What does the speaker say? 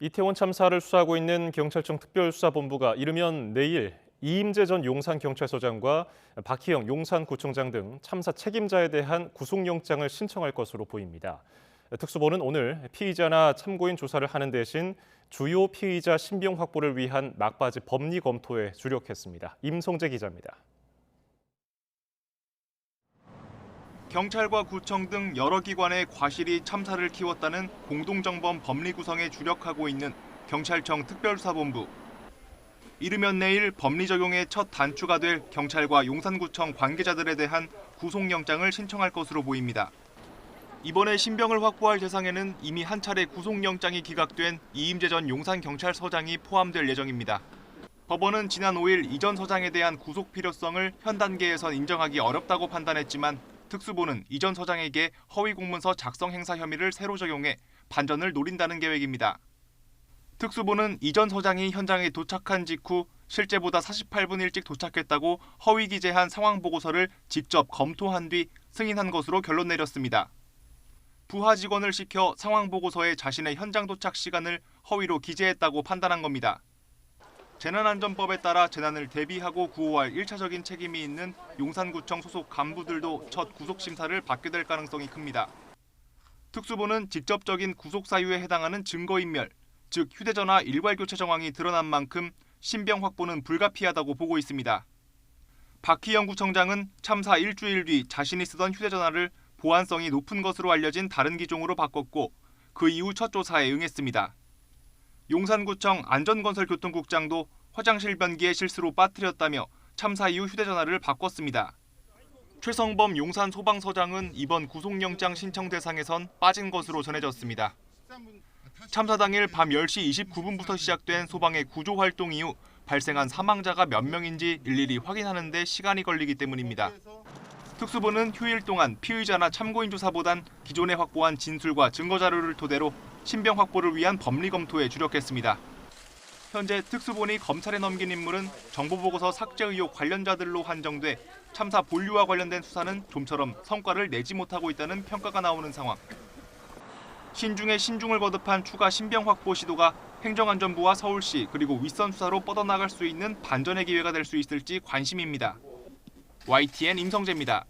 이태원 참사를 수사하고 있는 경찰청 특별수사본부가 이르면 내일 이임재 전 용산경찰서장과 박희영 용산구청장 등 참사 책임자에 대한 구속영장을 신청할 것으로 보입니다. 특수본은 오늘 피의자나 참고인 조사를 하는 대신 주요 피의자 신병 확보를 위한 막바지 법리 검토에 주력했습니다. 임성재 기자입니다. 경찰과 구청 등 여러 기관의 과실이 참사를 키웠다는 공동정범 법리 구성에 주력하고 있는 경찰청 특별수사본부. 이르면 내일 법리 적용의 첫 단추가 될 경찰과 용산구청 관계자들에 대한 구속영장을 신청할 것으로 보입니다. 이번에 신병을 확보할 대상에는 이미 한 차례 구속영장이 기각된 이임재 전 용산경찰서장이 포함될 예정입니다. 법원은 지난 5일 이 전 서장에 대한 구속 필요성을 현 단계에선 인정하기 어렵다고 판단했지만 특수본은 이 전 서장에게 허위 공문서 작성 행사 혐의를 새로 적용해 반전을 노린다는 계획입니다. 특수본은 이 전 서장이 현장에 도착한 직후 실제보다 48분 일찍 도착했다고 허위 기재한 상황 보고서를 직접 검토한 뒤 승인한 것으로 결론 내렸습니다. 부하 직원을 시켜 상황 보고서에 자신의 현장 도착 시간을 허위로 기재했다고 판단한 겁니다. 재난안전법에 따라 재난을 대비하고 구호할 1차적인 책임이 있는 용산구청 소속 간부들도 첫 구속심사를 받게 될 가능성이 큽니다. 특수본은 직접적인 구속 사유에 해당하는 증거인멸, 즉 휴대전화 일괄 교체 정황이 드러난 만큼 신병 확보는 불가피하다고 보고 있습니다. 박희영 구청장은 참사 일주일 뒤 자신이 쓰던 휴대전화를 보안성이 높은 것으로 알려진 다른 기종으로 바꿨고 그 이후 첫 조사에 응했습니다. 용산구청 안전건설교통국장도 화장실 변기에 실수로 빠뜨렸다며 참사 이후 휴대전화를 바꿨습니다. 최성범 용산소방서장은 이번 구속영장 신청 대상에선 빠진 것으로 전해졌습니다. 참사 당일 밤 10시 29분부터 시작된 소방의 구조활동 이후 발생한 사망자가 몇 명인지 일일이 확인하는 데 시간이 걸리기 때문입니다. 특수본은 휴일 동안 피의자나 참고인 조사보단 기존에 확보한 진술과 증거 자료를 토대로 신병 확보를 위한 법리 검토에 주력했습니다. 현재 특수본이 검찰에 넘긴 인물은 정보보고서 삭제 의혹 관련자들로 한정돼 참사 본류와 관련된 수사는 좀처럼 성과를 내지 못하고 있다는 평가가 나오는 상황. 신중에 신중을 거듭한 추가 신병 확보 시도가 행정안전부와 서울시 그리고 윗선 수사로 뻗어나갈 수 있는 반전의 기회가 될 수 있을지 관심입니다. YTN 임성재입니다.